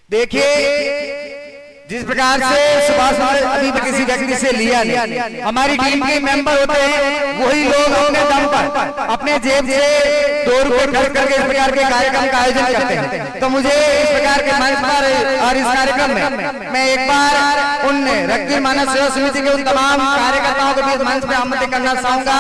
देखिए जिस प्रकार से सुभाष अभी तक किसी व्यक्ति से लिया नहीं, हमारी टीम के मेंबर होते हैं वही लोग अपने दम पर अपने जेब से 2 रुपए खर्च करके इस प्रकार के कार्यक्रम का आयोजन करते हैं। तो मुझे इस प्रकार के मंच पर और इस कार्यक्रम में मैं एक बार उन रक्ति मानव सेवा समिति के उन तमाम कार्यकर्ताओं को भी इस मंच पर आमंत्रित करना चाहूंगा।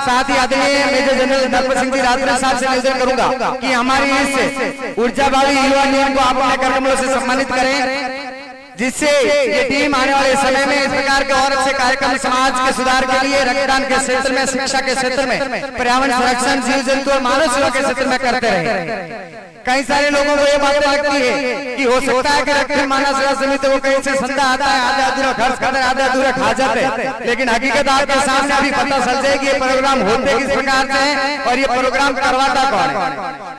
साथ ही आदरणीय मेजर जनरल नरपत सिंह जी राजपूत साहब से निवेदन करूंगा कि हमारी इस ऊर्जावादी युवा टीम को आप अपने कार्यक्रमों से सम्मानित करें, जिससे ये टीम आने वाले समय में इस प्रकार के और अच्छे कार्यक्रम समाज के सुधार के लिए, रक्तदान के क्षेत्र में, शिक्षा के क्षेत्र में, पर्यावरण संरक्षण, जीव जंतु और मानव सेवा के क्षेत्र में करते रहे। कई सारे लोगों को ये बात लगती है कि हो सकता है कि रक्त मानव सेवा समिति को कहीं से संदा आता है, आधा अधूरा खर्च करते हैं, आधा अधूरा खा जाते हैं, लेकिन हकीकत आपके सामने अभी पता चल जाए कि ये प्रोग्राम होते किस प्रकार से हैं और ये प्रोग्राम करवाता कौन है।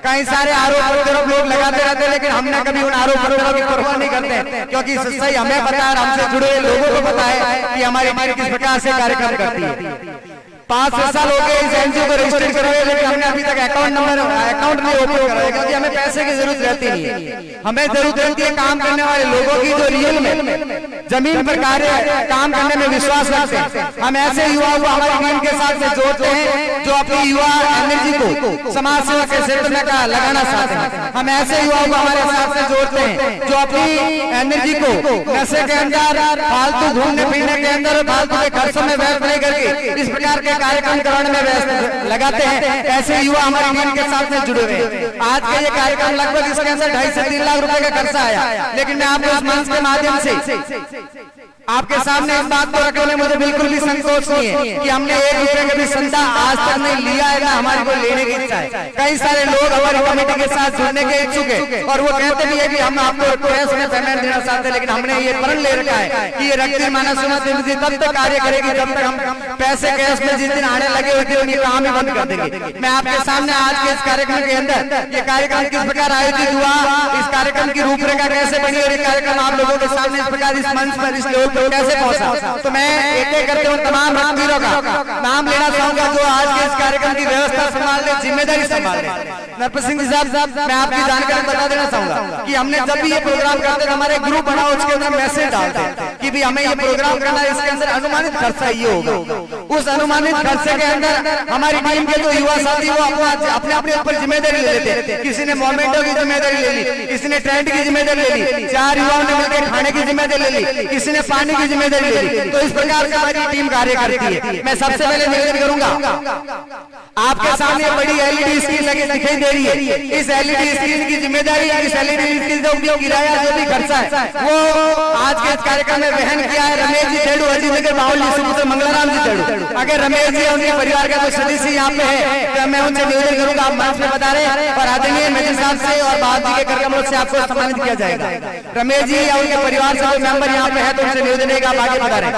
कई सारे आरोप प्रत्यारोप लोग लगाते रहते हैं, लेकिन हमने कभी उन आरोप प्रत्यारोप की परवाह नहीं करते, क्योंकि सच्चाई हमें पता है, हमसे जुड़े हुए लोगों को पता है कि हमारी टीम किस प्रकार से कार्यक्रम करती है। 5-6 साल हो गए इस एनजीओ को रजिस्टर करवाए, लेकिन हमने अभी तक अकाउंट नहीं ओपन कराया, क्योंकि हमें पैसे की जरूरत रहती नहीं है। हमें जरूरत रहती है काम करने वाले लोगों की जो रियल में जमीन पर कार्य काम करने में विश्वास रखते हैं। हम ऐसे युवाओं को हमारी टीम के साथ में जोड़ते हैं जो अपनी युवा एनर्जी को समाज सेवा के क्षेत्र में लगाना चाहते हैं। हम ऐसे युवाओं को हमारे साथ में जोड़ते हैं जो अपनी एनर्जी को नशे के अंदर, फालतू घूमने फिरने के अंदर, फालतू के खर्चों में व्यर्थ नहीं करके इस प्रकार के कार्यक्रम कराने में व्यस्त लगाते हैं। ऐसे युवा हमारी टीम के साथ में जुड़े हुए हैं। आज का ये कार्यक्रम लगभग इसके अंदर 2.5 से 3 लाख रुपए का खर्चा आया, लेकिन मैं आपको इस मंच के माध्यम से आपके सामने इस बात को रखने में मुझे बिल्कुल भी संकोच नहीं है कि हमने 1 रुपए का भी संदा आज तक नहीं लिया है, ना हमारे को लेने की इच्छा है। कई सारे लोग हमारी कमेटी के साथ जुड़ने के इच्छुक है और वो कहते भी है कि हम आपको कैश में पेमेंट देना चाहते हैं, लेकिन हमने ये प्रण ले रखा है कि ये रक्त मानव सेवा समिति तब तक कार्य करेगी जब तक हम पैसे कैश में जिस दिन आने लगे होते उनके काम ही बंद कर देंगे। मैं आपके सामने आज के इस कार्यक्रम के अंदर ये कार्यक्रम किस प्रकार आयोजित हुआ, इस कार्यक्रम की रूपरेखा कैसे बनी और ये कार्यक्रम आप लोगों के सामने इस प्रकार इस मंच पर इस लोग कैसे पहुंचा, तो मैं एक एक करके उन तमाम रामवीरों का नाम लेना चाहूंगा जो आज के इस कार्यक्रम की व्यवस्था संभालने, जिम्मेदारी संभालने। नरपत सिंह जी साहब, मैं आपकी जानकारी बता देना चाहूंगा कि हमने जब भी ये प्रोग्राम करते हमारे ग्रुप बना, उसके अंदर मैसेज डालते कि भी हमें ये प्रोग्राम करना है, इसके अंदर अनुमानित खर्चा ये होगा। उस अनुमानित खर्चे के अंदर हमारी टीम के जो युवा साथी वो अपने अपने ऊपर जिम्मेदारी ले लेते। किसी ने मोमेंटो की जिम्मेदारी ले ली, किसी ने टेंट की जिम्मेदारी ले ली, 4 युवाओं ने मिलकर खाने की जिम्मेदारी ले ली, किसी ने पानी की जिम्मेदारी ले ली। तो इस प्रकार से हमारी टीम कार्य करती है। मैं सबसे पहले निवेदन करूंगा, आपके सामने बड़ी एलईडी स्क्रीन लगी दिखाई दे रही है। इस एलईडी स्क्रीन की जिम्मेदारी, इस एलईडी स्क्रीन का उपयोग, किराया जो भी खर्चा है वो आज के इस कार्यक्रम में वहन किया है रमेश जी तेड़ू, अजीत नगर बाहुली सुपुत्र मंगलाराम जी तेड़ू। अगर रमेश जी उनके परिवार का कोई सदस्य यहाँ पे है तो मैं उनसे निवेदन करूंगा आप मंच में बता रहे और आदरणीय मेजर साहब से और बाबू जी के कार्यक्रमों से आपको सम्मानित किया जाएगा। रमेश जी या उनके परिवार से कोई मेंबर यहाँ पे है तो उनसे निवेदन है आप आगे बता रहे।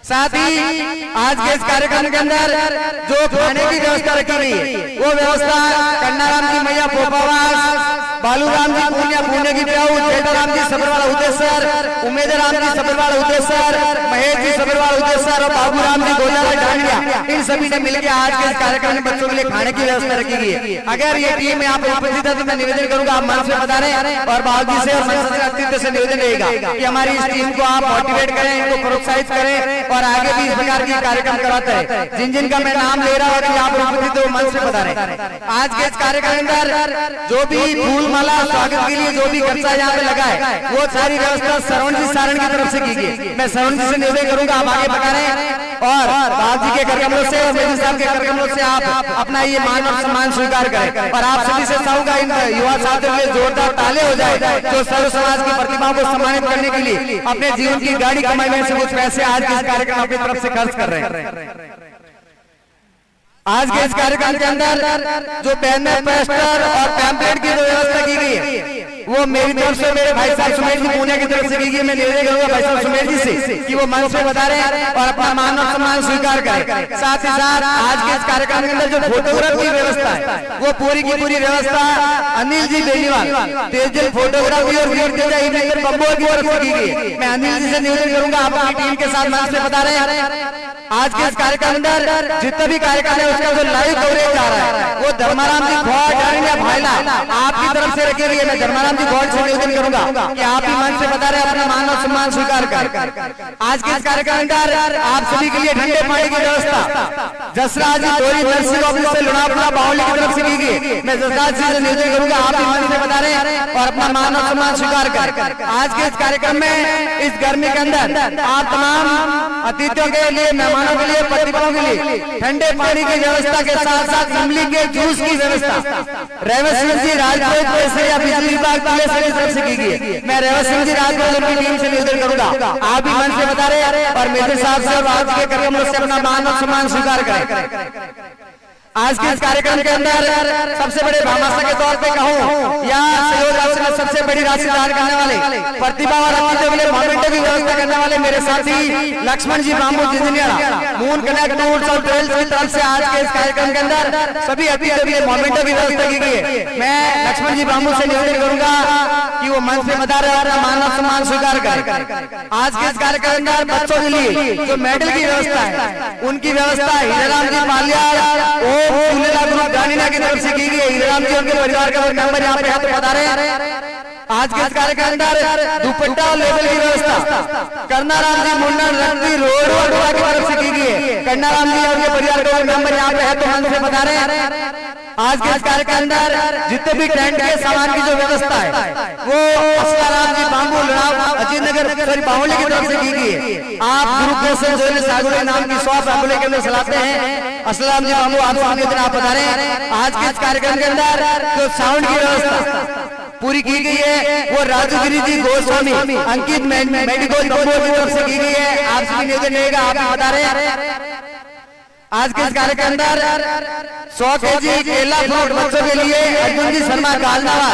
साथ ही आज के इस कार्यक्रम के अंदर जो खाने की व्यवस्था रखी गई है वो व्यवस्था कन्नाराम जी मैया पोपावास, बालूराम जी पुण्या पुण्य की प्याऊ, जेठाराम जी सबरवाला उदेसर, उमेदराम जी सबरवाला उदेसर, महेश जी सबरवाला उदेसर और बाबूराम जी गोलाला डांडिया, इन सभी ने मिलकर आज के इस कार्यक्रम में बच्चों के लिए खाने की व्यवस्था रखी गई है। अगर ये टीम यहाँ पर उपस्थित है तो मैं निवेदन करूंगा आप मंच में बता रहे और बाबू जी से और मंच से निवेदन रहेगा कि हमारी इस टीम को आप मोटिवेट करें, इनको प्रोत्साहित करें और आगे भी इस प्रकार की कार्यक्रम कराते हैं। जिन जिन का मैं नाम ले रहा हूँ कि आप उपस्थित हो मंच में बता रहे। आज के इस कार्यक्रम के अंदर जो भी फूल माला स्वागत के लिए जो भी खर्चा यहाँ पे लगा है वो सारी व्यवस्था श्रवण जी सारण की तरफ से की गई। मैं श्रवण जी से निवेदन करूंगा आप आगे बता रहे और बाबू जी के कार्यक्रमों से और मेजर साहब के कार्यक्रमों से आप अपना ये मान और सम्मान स्वीकार करें और आप सभी से चाहूंगा इन युवा साथियों के लिए जोरदार ताले हो जाए जो सर्व समाज की प्रतिभाओं को सम्मानित करने के लिए अपने जीवन की गाड़ी कमाई में से कुछ पैसे आज के इस कार्यक्रम अपनी तरफ से खर्च कर रहे हैं। आज के इस कार्यक्रम के अंदर जो बैनर, पोस्टर और पैम्पलेट की जो व्यवस्था की गई है वो मेरी तरफ से मेरे भाई साहब सुमेर जी पुणे की तरफ से की गई। मैं निवेदन करूंगा भाई साहब सुमेर जी से कि वो मंच में बता रहे हैं और अपना मान और सम्मान स्वीकार करें। साथ ही साथ आज के इस कार्यक्रम के अंदर जो फोटोग्राफ की व्यवस्था है वो पूरी की पूरी व्यवस्था अनिल जी बेनीवाल, तेजल फोटोग्राफी और वीर तेजा इमेजर बम्बो की तरफ से की गई। मैं अनिल जी से निवेदन करूंगा आप अपनी टीम के साथ मंच में बता रहे हैं आज के इस कार्यक्रम के अंदर जितना भी कार्यक्रम है उसका जो लाइव कवरेज जा रहा है वो धर्माराम जी गौड़ या भाईला आपकी तरफ से रखे लिए मैं धर्माराम जी गौड़ से निवेदन करूंगा कि आप भी मन से बता रहे अपना मान और सम्मान स्वीकार कर। आज के इस कार्यक्रम के अंदर आप सभी के लिए ठंडे पानी की व्यवस्था जसराज जी नर्सिंग ऑफिस से लुणापुरा बावली की तरफ से की गई। मैं जसराज जी से निवेदन करूंगा आप भी मन से बता रहे और अपना मान और सम्मान स्वीकार कर। आज के इस कार्यक्रम में इस गर्मी के अंदर आप तमाम अतिथियों के लिए मेहमानों के लिए प्रतिभाओं के लिए ठंडे पानी की व्यवस्था के साथ साथ इमली के जूस की व्यवस्था रेवत सिंह जी राजपूत से या बिजली विभाग की तरफ से की गई। मैं रेवत सिंह जी राजपूत उनकी टीम से निवेदन करूंगा आप भी मन से बता रहे और मेरे साथ से आज के कार्यक्रम से अपना मान और सम्मान स्वीकार करें। आज के इस कार्यक्रम के अंदर सबसे बड़े भामाशाह के तौर पे कहूं या सहयोग राशि में सबसे बड़ी राशि दान करने वाले प्रतिभा और अतिथि मोमेंट की व्यवस्था करने वाले मेरे साथी Lakshman ji bamboo engineer moon connect tours और ट्रेल्स की तरफ से आज के इस कार्यक्रम के अंदर सभी अतिथि मोमेंट की व्यवस्था की गई है। मैं लक्ष्मण जी बाम्बू से निवेदन करूंगा कि वो मन से बता रहे और मान और सम्मान स्वीकार करें। आज के इस कार्यक्रम के अंदर बच्चों के लिए जो मेडल की व्यवस्था है उनकी व्यवस्था हीराराम जी पालिया गानीना की तरफ से की गई। हीराराम जी उनके परिवार का मेंबर यहाँ पे हाथ बता रहे हैं। आज के इस कार्यक्रम के अंदर दुपट्टा और लेबल की व्यवस्था करनाराम जी मुंडन रंगती रोड की तरफ से की गई है। करनाराम जी और उनके परिवार का मेंबर यहाँ पे है तो मन से बता रहे हैं। आज के इस कार्यक्रम के अंदर जितने भी टेंट के सामान की जो व्यवस्था है वो असलाराम जी बाम्बू लड़ाव अजीत नगर सॉरी बाहुली की तरफ से की गई है। आप गुरु गोसेन सागुले नाम की शॉप बाहुली के अंदर चलाते हैं असलाम जी बाम्बू आप बता रहे हैं। आज के इस कार्यक्रम के अंदर जो साउंड की व्यवस्था पूरी की गई है वो राजगिरी जी गोस्वामी अंकित मेडिकल की तरफ से की गई है। आप सभी निवेदन रहेगा आप बता रहे हैं। आज के इस कार्यक्रम के अंदर 100 केजी केला फ्रूट बच्चों के लिए अर्जुन जी शर्मा कालनावा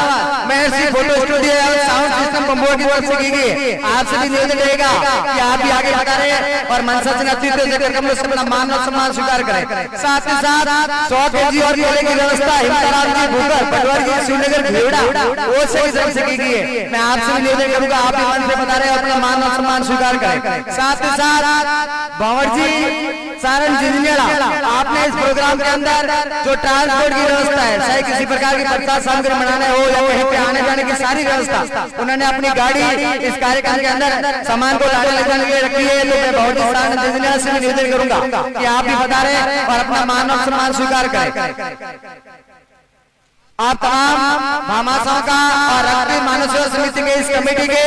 महर्षि photo studio sound system Banbhore की तरफ से की गई। आप सभी निवेदन रहेगा कि आप भी आगे बता रहे और मनसा सिंह अतिथि से अपना मान और सम्मान स्वीकार करें। साथ ही साथ 100 केजी और केले की व्यवस्था हिमताराम जी भूकर पटवारी जी श्रीनगर भेड़ा वो सही तरफ से की गई है। मैं आपसे भी निवेदन करूंगा आप भी मन से बता रहे अपना मान और सम्मान स्वीकार करें। साथ ही साथ भंवर जी सारण जिंजनेड़ा आपने इस प्रोग्राम के अंदर जो ट्रांसपोर्ट की व्यवस्था है चाहे किसी प्रकार की प्रसाद सामग्री बनाने हो या कहीं पे आने जाने की सारी व्यवस्था उन्होंने अपनी गाड़ी इस कार्यक्रम के अंदर सामान को लाने ले जाने के लिए रखी है। तो मैं बहुत ही सारण जिंजनेड़ा से निवेदन करूंगा कि आप भी बता रहे और अपना मान और सम्मान स्वीकार करें। आप तमाम भामाशाहों का और राष्ट्रीय मानव सेवा समिति के इस कमेटी के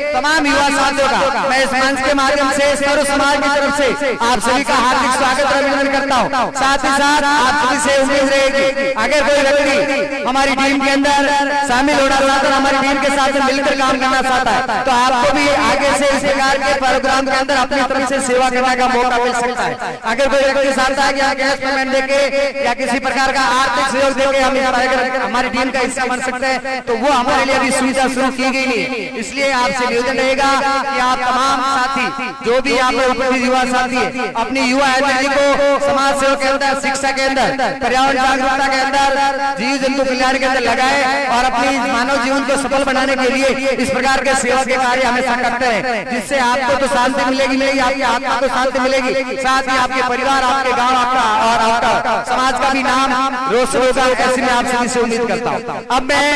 तमाम युवा साथियों का मैं इस मंच के माध्यम से सर्व समाज की तरफ से आप सभी का हार्दिक स्वागत और अभिनंदन करता हूँ। साथ ही साथ आप सभी से उम्मीद रहेगी अगर कोई व्यक्ति हमारी टीम के अंदर शामिल होना चाहता है हमारी टीम के साथ मिलकर काम करना चाहता है तो आपको भी आगे से इस प्रकार के प्रोग्राम के अंदर अपनी तरफ से सेवा करने का मौका मिल सकता है। अगर कोई व्यक्ति चाहता है कि कैश पेमेंट देके या किसी प्रकार का आर्थिक सहयोग देके हम हमारी टीम का हिस्सा बन सकते हैं तो वो हमारे लिए अभी सुविधा शुरू की गई है। इसलिए आपसे निवेदन रहेगा कि आप तमाम साथी जो भी आप उपस्थित युवा साथी है अपनी युवा एनर्जी को समाज सेवा के अंदर शिक्षा के अंदर पर्यावरण जागरूकता के अंदर जीव जंतु कल्याण के अंदर लगाए और अपनी मानव जीवन को सफल बनाने के लिए इस प्रकार के सेवा के कार्य हमेशा करते हैं जिससे आपको तो शांति मिलेगी आपकी आत्मा को शांति मिलेगी साथ ही आपके परिवार आपके गाँव आपका और आपका समाज का भी नाम रोशन होगा। ऐसे में आप सभी से उम्मीद करता हूँ। अब मैं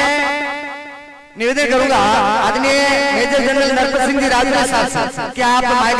निवेदन करूंगा आदरणीय मेजर जनरल नरपत सिंह जी राजपूत साहब क्या आप माइक्रो